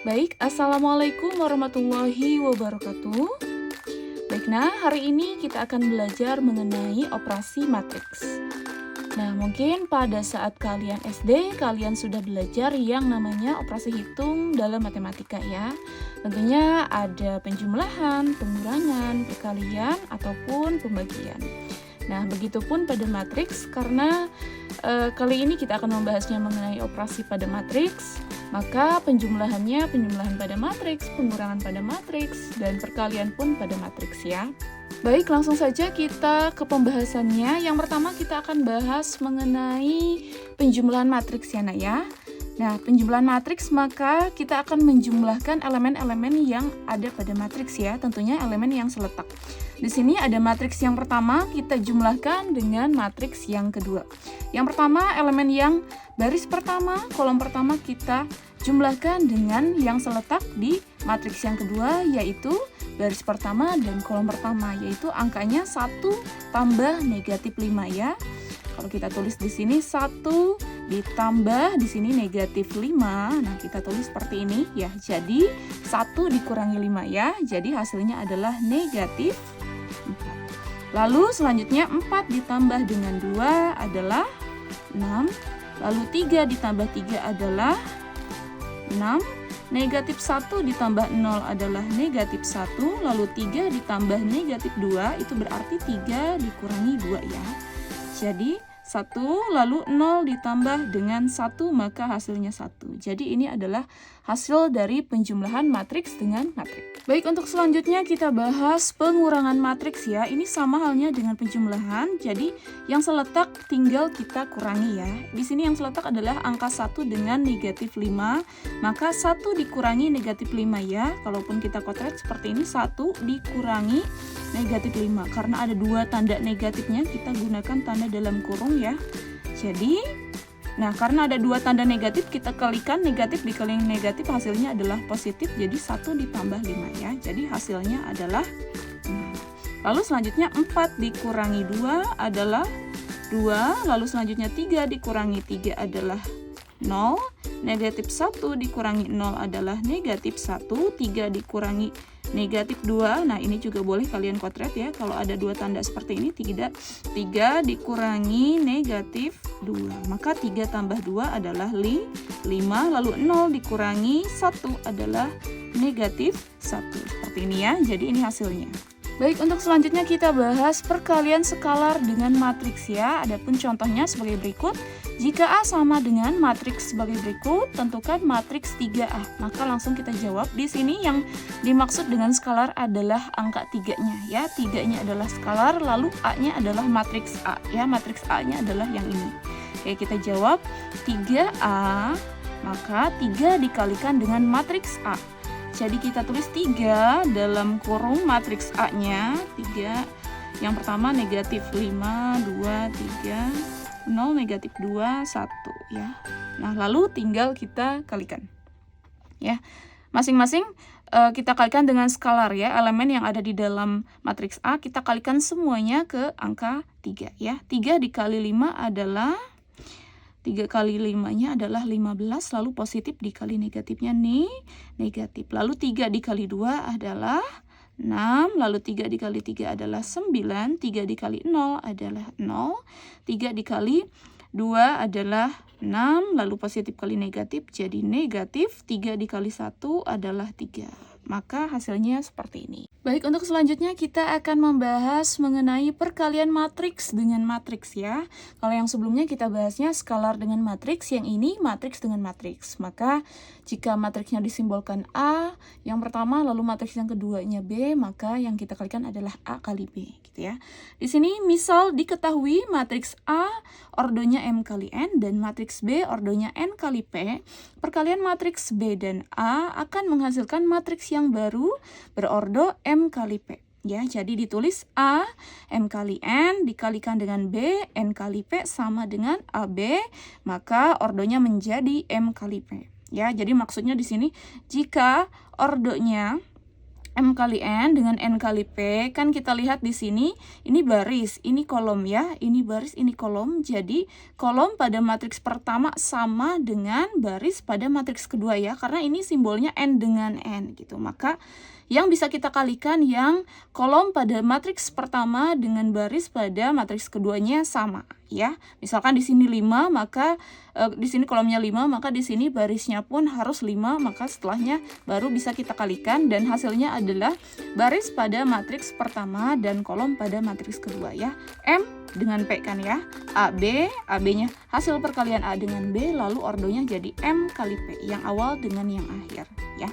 Baik, Assalamualaikum warahmatullahi wabarakatuh. Baik, nah hari ini kita akan belajar mengenai operasi matriks. Nah, mungkin pada saat kalian SD, kalian sudah belajar yang namanya operasi hitung dalam matematika ya. Tentunya ada penjumlahan, pengurangan, perkalian, ataupun pembagian. Nah, begitupun pada matriks, karena kali ini kita akan membahasnya mengenai operasi pada matriks, maka penjumlahannya penjumlahan pada matriks, pengurangan pada matriks, dan perkalian pun pada matriks ya. Baik, langsung saja kita ke pembahasannya. Yang pertama kita akan bahas mengenai penjumlahan matriks ya, Nak ya. Nah, penjumlahan matriks maka kita akan menjumlahkan elemen-elemen yang ada pada matriks ya, tentunya elemen yang seletak. Di sini ada matriks yang pertama, kita jumlahkan dengan matriks yang kedua. Yang pertama, elemen yang baris pertama, kolom pertama kita jumlahkan dengan yang seletak di matriks yang kedua, yaitu baris pertama dan kolom pertama, yaitu angkanya 1 tambah negatif 5 ya. Kalau kita tulis di sini 1 ditambah di sini negatif 5. Nah, kita tulis seperti ini ya. Jadi 1 dikurangi 5 ya. Jadi hasilnya adalah negatif 4. Lalu selanjutnya 4 ditambah dengan 2 adalah 6. Lalu 3 ditambah 3 adalah 6. Negatif 1 ditambah 0 adalah negatif 1. Lalu 3 ditambah negatif 2 itu berarti 3 dikurangi 2 ya. Jadi 1 lalu 0 ditambah dengan 1 maka hasilnya 1. Jadi ini adalah hasil dari penjumlahan matriks dengan matriks. Baik, untuk selanjutnya kita bahas pengurangan matriks ya. Ini sama halnya dengan penjumlahan. Jadi yang seletak tinggal kita kurangi ya. Di sini yang seletak adalah angka 1 dengan negatif 5. Maka 1 dikurangi negatif 5 ya. Kalaupun kita kotret seperti ini 1 dikurangi negatif 5. Karena ada 2 tanda negatifnya, kita gunakan tanda dalam kurung ya. Jadi nah, karena ada 2 tanda negatif, kita kalikan negatif dikali negatif, hasilnya adalah positif. Jadi 1 ditambah 5 ya. Jadi hasilnya adalah 5. Lalu selanjutnya 4 dikurangi 2 adalah 2. Lalu selanjutnya 3 dikurangi 3 adalah 0. Negatif 1 dikurangi 0 adalah negatif 1. 3 dikurangi negatif 2. Nah, ini juga boleh kalian kotret ya. Kalau ada 2 tanda seperti ini, 3 dikurangi negatif 2. Maka 3 tambah 2 adalah 5. Lalu 0 dikurangi 1 adalah negatif 1. Seperti ini ya. Jadi ini hasilnya. Baik, untuk selanjutnya kita bahas perkalian skalar dengan matriks ya. Adapun contohnya sebagai berikut. Jika A sama dengan matriks sebagai berikut, tentukan matriks 3A. Maka langsung kita jawab. Di sini yang dimaksud dengan skalar adalah angka 3-nya ya. 3-nya adalah skalar, lalu A-nya adalah matriks A ya. Matriks A-nya adalah yang ini. Oke, kita jawab 3A, maka 3 dikalikan dengan matriks A. Jadi kita tulis 3 dalam kurung matriks A-nya. 3, yang pertama negatif 5, 2, 3, 0, negatif 2, 1 ya. Nah, lalu tinggal kita kalikan ya. Masing-masing kita kalikan dengan skalar ya. Elemen yang ada di dalam matriks A kita kalikan semuanya ke angka 3 ya. 3 dikali 5 adalah 3 kali 5-nya adalah 15, lalu positif dikali negatifnya nih, negatif. Lalu 3 dikali 2 adalah 6, lalu 3 dikali 3 adalah 9, 3 dikali 0 adalah 0, 3 dikali 2 adalah 6, lalu positif kali negatif jadi negatif, 3 dikali 1 adalah 3. Maka hasilnya seperti ini. Baik, untuk selanjutnya kita akan membahas mengenai perkalian matriks dengan matriks ya. Kalau yang sebelumnya kita bahasnya skalar dengan matriks, yang ini matriks dengan matriks. Maka jika matriksnya disimbolkan A yang pertama, lalu matriks yang keduanya B, maka yang kita kalikan adalah A kali B gitu ya. Di sini misal diketahui matriks A ordonya M kali N dan matriks B ordonya N kali P. Perkalian matriks B dan A akan menghasilkan matriks yang baru berordo M kali P. Ya, jadi ditulis A M kali N dikalikan dengan B N kali P sama dengan AB, maka ordonya menjadi M kali P. Ya, jadi maksudnya di sini jika ordonya M kali N dengan N kali P, kan kita lihat di sini, ini baris, ini kolom ya, ini baris, ini kolom. Jadi, kolom pada matriks pertama sama dengan baris pada matriks kedua ya, karena ini simbolnya N dengan N gitu. Maka, yang bisa kita kalikan yang kolom pada matriks pertama dengan baris pada matriks keduanya sama ya. Misalkan di sini 5, maka di sini kolomnya 5, maka di sini barisnya pun harus 5, maka setelahnya baru bisa kita kalikan dan hasilnya adalah baris pada matriks pertama dan kolom pada matriks kedua ya. M dengan P kan ya. AB, AB-nya hasil perkalian A dengan B, lalu ordonya jadi M kali P, yang awal dengan yang akhir ya.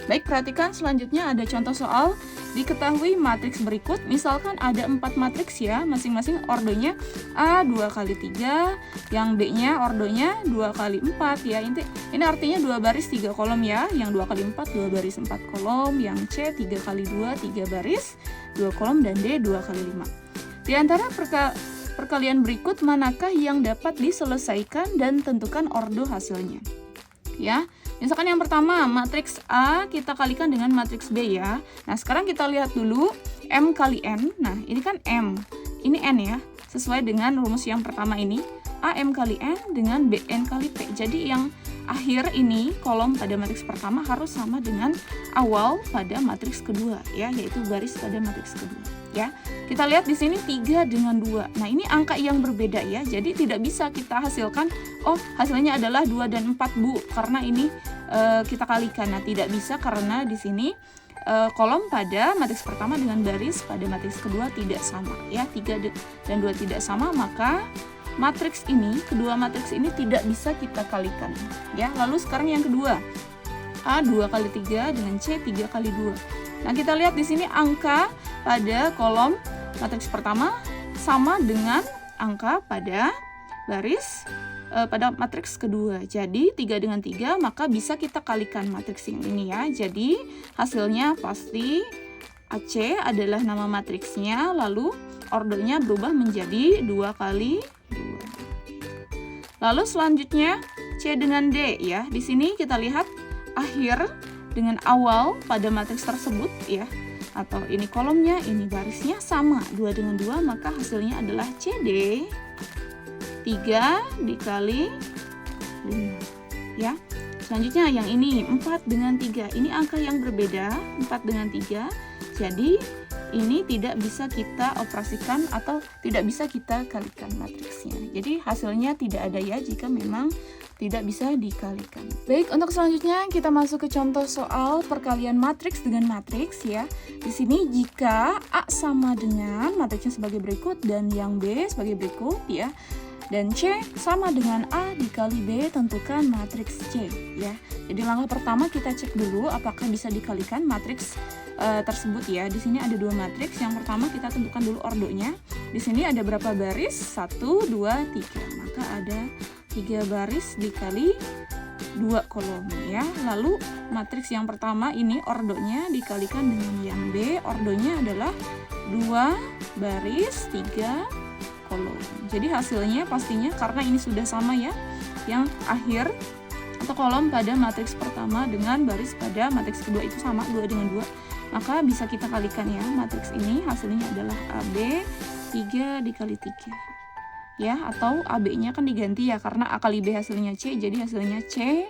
Baik, perhatikan selanjutnya ada contoh soal. Diketahui matriks berikut, misalkan ada 4 matriks ya, masing-masing ordonya A 2 kali 3, yang B-nya ordonya 2 kali 4 ya. Ini artinya 2 baris 3 kolom ya, yang 2 kali 4 2 baris 4 kolom, yang C 3 kali 2 3 baris 2 kolom, dan D 2 kali 5. Di antara perkalian berikut manakah yang dapat diselesaikan dan tentukan ordo hasilnya? Ya. Misalkan yang pertama, matriks A kita kalikan dengan matriks B ya. Nah, sekarang kita lihat dulu M kali N. Nah, ini kan M. Ini N ya. Sesuai dengan rumus yang pertama ini. A M kali N dengan B N kali P. Jadi yang akhir ini, kolom pada matriks pertama harus sama dengan awal pada matriks kedua ya, yaitu baris pada matriks kedua ya. Kita lihat di sini 3 dengan 2. Nah, ini angka yang berbeda ya. Jadi tidak bisa kita hasilkan, oh hasilnya adalah 2 dan 4 Bu, karena ini kita kalikan. Nah, tidak bisa karena di sini kolom pada matriks pertama dengan baris pada matriks kedua tidak sama ya. 3 dan 2 tidak sama, maka matriks ini, kedua matriks ini tidak bisa kita kalikan ya. Lalu sekarang yang kedua, A 2 kali 3 dengan C 3 kali 2. Nah, kita lihat di sini angka pada kolom matriks pertama sama dengan angka pada baris pada matriks kedua. Jadi 3 dengan 3, maka bisa kita kalikan matriks yang ini ya. Jadi hasilnya pasti AC adalah nama matriksnya, lalu ordernya berubah menjadi 2 kali 2. Lalu selanjutnya C dengan D ya. Di sini kita lihat akhir dengan awal pada matriks tersebut ya. Atau ini kolomnya, ini barisnya sama 2 dengan 2, maka hasilnya adalah CD 3 dikali 5 ya. Selanjutnya yang ini 4 dengan 3. Ini angka yang berbeda, 4 dengan 3. Jadi ini tidak bisa kita operasikan atau tidak bisa kita kalikan matriksnya. Jadi hasilnya tidak ada ya jika memang tidak bisa dikalikan. Baik, untuk selanjutnya kita masuk ke contoh soal perkalian matriks dengan matriks ya. Di sini jika A sama dengan matriksnya sebagai berikut dan yang B sebagai berikut ya. Dan C sama dengan A dikali B, tentukan matriks C ya. Jadi langkah pertama kita cek dulu apakah bisa dikalikan matriks tersebut ya. Di sini ada 2 matriks. Yang pertama kita tentukan dulu ordonya. Di sini ada berapa baris? 1, 2, 3. Maka ada 3 baris dikali 2 kolom ya. Lalu matriks yang pertama ini ordonya dikalikan dengan yang B, ordonya adalah 2 baris 3 kolom. Jadi hasilnya pastinya karena ini sudah sama ya, yang akhir atau kolom pada matriks pertama dengan baris pada matriks kedua itu sama 2 dengan 2, maka bisa kita kalikan ya. Matriks ini hasilnya adalah AB 3 dikali 3 ya, atau AB-nya kan diganti ya karena A kali B hasilnya C, jadi hasilnya C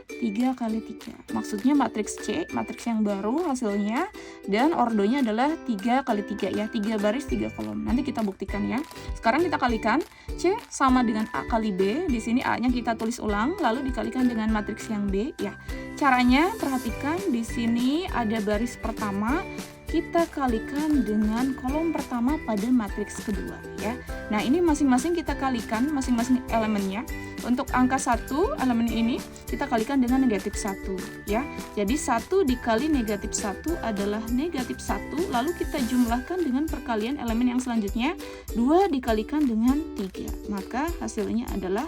3 kali 3. Maksudnya matriks C, matriks yang baru hasilnya, dan ordonya adalah 3 kali 3 ya, 3 baris 3 kolom. Nanti kita buktikan ya. Sekarang kita kalikan C sama dengan A kali B. Di sini A-nya kita tulis ulang lalu dikalikan dengan matriks yang B ya. Caranya perhatikan di sini ada baris pertama, kita kalikan dengan kolom pertama pada matriks kedua ya. Nah, ini masing-masing kita kalikan masing-masing elemennya. Untuk angka 1 elemen ini kita kalikan dengan negatif 1 ya. Jadi 1 dikali negatif 1 adalah negatif 1, lalu kita jumlahkan dengan perkalian elemen yang selanjutnya 2 dikalikan dengan 3, maka hasilnya adalah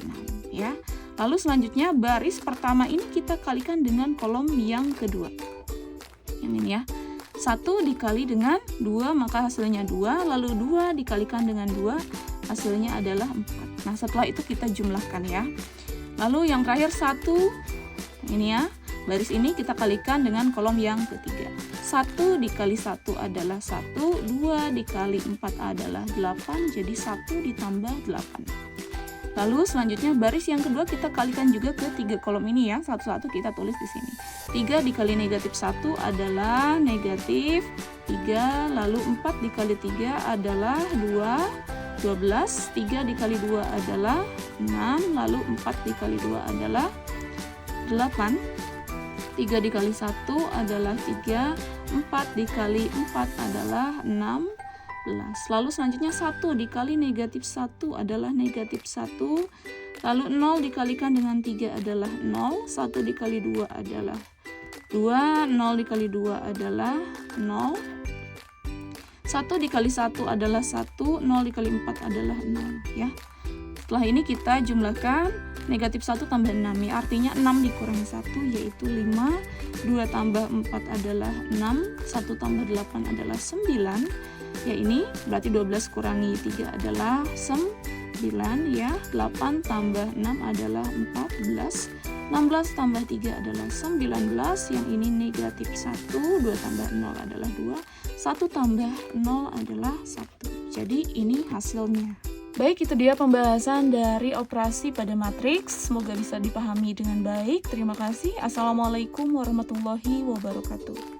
6 ya. Lalu selanjutnya baris pertama ini kita kalikan dengan kolom yang kedua, yang ini ya. 1 dikali dengan 2 maka hasilnya 2, lalu 2 dikalikan dengan 2 hasilnya adalah 4. Nah, setelah itu kita jumlahkan ya. Lalu yang terakhir 1 ini ya, baris ini kita kalikan dengan kolom yang ketiga. 1 dikali 1 adalah 1, 2 dikali 4 adalah 8, jadi 1 ditambah 8. Lalu selanjutnya baris yang kedua kita kalikan juga ke 3 kolom ini ya, satu-satu kita tulis di sini. 3 dikali negatif 1 adalah negatif 3, lalu 4 dikali 3 adalah 2, 12, 3 dikali 2 adalah 6, lalu 4 dikali 2 adalah 8, 3 dikali 1 adalah 3, 4 dikali 4 adalah 16, lalu selanjutnya 1 dikali negatif 1 adalah negatif 1, lalu 0 dikalikan dengan 3 adalah 0, 1 dikali 2 adalah 2, 0 dikali 2 adalah 0, 1 dikali 1 adalah 1, 0 dikali 4 adalah 0 ya. Setelah ini kita jumlahkan negatif 1 tambah 6 ya, artinya 6 dikurangi 1 yaitu 5, 2 tambah 4 adalah 6, 1 tambah 8 adalah 9 ya, ini berarti 12 kurangi 3 adalah 9 ya, 8 tambah 6 adalah 14, 16 tambah 3 adalah 19, yang ini negatif 1, 2 tambah 0 adalah 2, 1 tambah 0 adalah 1. Jadi ini hasilnya. Baik, itu dia pembahasan dari operasi pada matriks. Semoga bisa dipahami dengan baik. Terima kasih. Assalamualaikum warahmatullahi wabarakatuh.